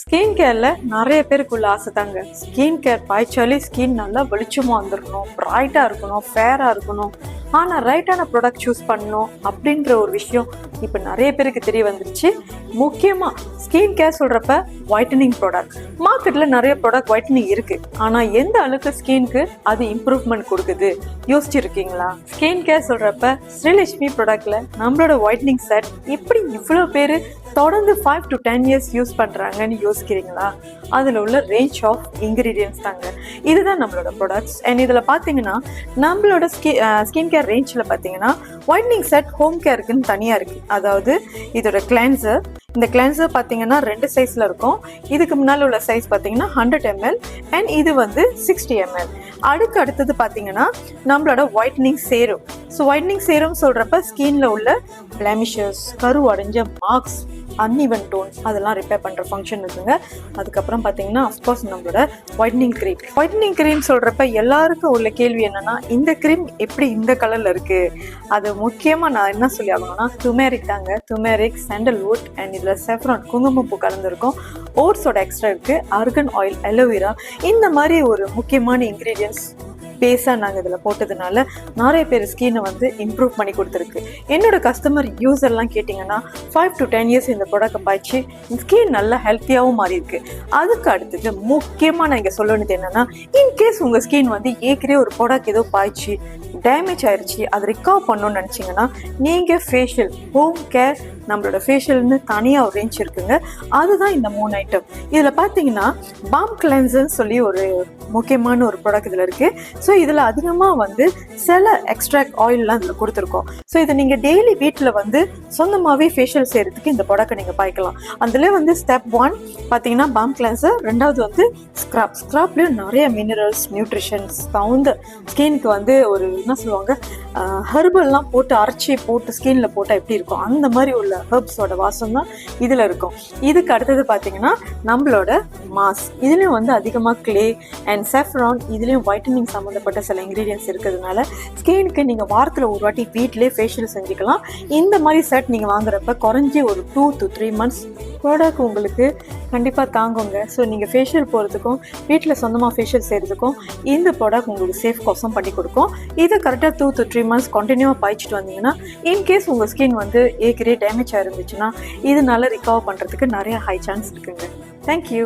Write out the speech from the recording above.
Skin கேர்ல நிறைய பேருக்குள்ள ஆசை தாங்க. ஸ்கின் கேர் பாய்ச்சாலே ஸ்கின் நல்லா வெளிச்சமா வந்துருக்கணும், பிரைட்டா இருக்கணும், ஃபேரா இருக்கணும். ஆனா ரைட்டான ப்ராடக்ட் சூஸ் பண்ணணும் அப்படின்ற ஒரு விஷயம் இப்ப நிறைய பேருக்கு தெரிய வந்துருச்சு. முக்கியமா ஸ்கின் கேர் சொல்றப்ப ஒயிட்டனிங் ப்ராடக்ட் மார்க்கெட்ல நிறைய ப்ராடக்ட் ஒயிட்டனிங் இருக்கு. ஆனா எந்த அளவுக்கு ஸ்கின்க்கு அது இம்ப்ரூவ்மெண்ட் கொடுக்குது யோசிச்சிருக்கீங்களா? ஸ்கின் கேர் சொல்றப்ப ஸ்ரீலட்சுமி ப்ராடக்ட்ல நம்மளோட ஒயிட்டனிங் செட் எப்படி இவ்வளவு பேரு தொடர்ந்து 5 to 10 years யூஸ் பண்றாங்கன்னு யோசிக்கிறீங்களா? அதுல உள்ள ரேஞ்ச் ஆஃப் இன்கிரீடியன்ஸ் தாங்க இதுதான் நம்மளோட ப்ராடக்ட்ஸ். அண்ட் இதுல பாத்தீங்கன்னா நம்மளோட ஸ்கின் கேர் ரேஞ்சில் பாத்தீங்கன்னா ஒயிட்னிங் செட் ஹோம் கேருக்குன்னு தனியா இருக்கு. அதாவது இதோட கிளென்சர், இந்த கிளென்சர் பாத்தீங்கன்னா 2 சைஸ்ல இருக்கும். இதுக்கு முன்னால உள்ள சைஸ் பாத்தீங்கன்னா 100 ml அண்ட் இது வந்து 60 ml. அடுத்தது பாத்தீங்கன்னா நம்மளோட ஒயிட்னிங் சேரும். ஸோ ஒயிட்னிங் சேரும் சொல்றப்ப ஸ்கின்ல உள்ள பிளெமிஷஸ், கரு அடைஞ்ச மார்க்ஸ், அன்இவன் டோன் அதெல்லாம் ரிப்பேர் பண்ற ஃபங்க்ஷன் இருக்குங்க. அதுக்கப்புறம் பாத்தீங்கன்னா அஃப்கோர்ஸ் நம்மளோட ஒயிட்னிங் கிரீம் சொல்றப்ப எல்லாருக்கும் உள்ள கேள்வி என்னன்னா, இந்த கிரீம் எப்படி இந்த கலர்ல இருக்கு? அது முக்கியமா நான் என்ன சொல்லி ஆகணும்னா, துமேரிக் தாங்க. துமேரிக், சாண்டல்வுட் அண்ட் இதுல செஃப்ரான் குங்குமப்பூ கலந்துருக்கும். ஓட்ஸோட எக்ஸ்ட்ரா இருக்கு, ஆர்கன் ஆயில், அலோவேரா, இந்த மாதிரி ஒரு முக்கியமான இன்கிரீடியன்ஸ் பேஸா நாங்கள் இதில் போட்டதுனால நிறைய பேர் ஸ்கின்னை வந்து இம்ப்ரூவ் பண்ணி கொடுத்துருக்கு. என்னோட கஸ்டமர் யூஸர்லாம் கேட்டிங்கன்னா 5 to 10 years இந்த ப்ராடக்ட்டை பாய்ச்சி ஸ்கின் நல்லா ஹெல்த்தியாகவும் மாறி இருக்கு. அதுக்கு அடுத்தது முக்கியமாக நான் இங்கே சொல்ல வேண்டியது என்னன்னா, இன்கேஸ் உங்கள் ஸ்கின் வந்து ஏற்கனவே ஒரு ப்ராடக்ட் ஏதோ பாய்ச்சி டேமேஜ் ஆயிடுச்சு, அதை ரிகவர் பண்ணணும்னு நினச்சிங்கன்னா நீங்கள் ஃபேஷியல் ஹோம் கேர் நம்மளோட ஃபேஷியல்னு தனியாக ஒரு ரேஞ்ச் இருக்குங்க. அதுதான் இந்த 3 ஐட்டம். இதில் பார்த்தீங்கன்னா பாம் கிளென்சர்னு சொல்லி ஒரு முக்கியமான ஒரு ப்ராடக்ட் இதில் இருக்குது. ஸோ இதில் அதிகமாக வந்து சில எக்ஸ்ட்ராக்ட் ஆயிலெலாம் இதில் கொடுத்துருக்கோம். ஸோ இதை நீங்கள் டெய்லி வீட்டில் வந்து சொந்தமாகவே ஃபேஷியல் செய்கிறதுக்கு இந்த ப்ராடக்ட்டை நீங்கள் பாய்க்கலாம். அதில் வந்து ஸ்டெப் 1 பார்த்தீங்கன்னா பாம் கிளென்சர், 2வது வந்து ஸ்க்ராப்லேயும் நிறைய மினரல்ஸ், நியூட்ரிஷன்ஸ் தகுந்த ஸ்கின்க்கு வந்து ஒரு என்ன சொல்லுவாங்க, ஹெர்பல்லாம் போட்டு அரைச்சி போட்டு ஸ்கின்ல போட்டால் எப்படி இருக்கும் அந்த மாதிரி உள்ள ஹெர்ப்ஸோட வாசம் தான் இதில் இருக்கும். இதுக்கு அடுத்தது பார்த்தீங்கன்னா நம்மளோட மாஸ்க், இதுலேயும் வந்து அதிகமாக கிளே அண்ட் செஃப்ரான், இதுலேயும் ஒயிட்டனிங் சம்மந்தப்பட்ட சில இன்க்ரீடியன்ஸ் இருக்கிறதுனால ஸ்கின்க்கு நீங்கள் வாரத்தில் ஒரு வாட்டி வீட்டிலே ஃபேஷியல் செஞ்சுக்கலாம். இந்த மாதிரி செட் நீங்கள் வாங்குறப்ப குறைஞ்சி ஒரு 2 to 3 months ப்ராடக்ட் உங்களுக்கு கண்டிப்பாக தாங்குங்க. ஸோ நீங்கள் ஃபேஷியல் போகிறதுக்கும் வீட்டில் சொந்தமாக ஃபேஷியல் செய்கிறதுக்கும் இந்த ப்ராடக்ட் உங்களுக்கு சேஃப் காஸ்டும் பண்ணி கொடுக்கும். இதை கரெக்டாக 2 to 3 months கண்டினியூவாக பாய்ச்சிட்டு வந்தீங்கன்னா, இன்கேஸ் உங்கள் ஸ்கின் வந்து ஏற்கனவே டேமேஜ் ஆயிருந்துச்சுன்னா இதனால ரிகவர் பண்ணுறதுக்கு நிறைய ஹை சான்ஸ் இருக்குங்க. தேங்க்யூ.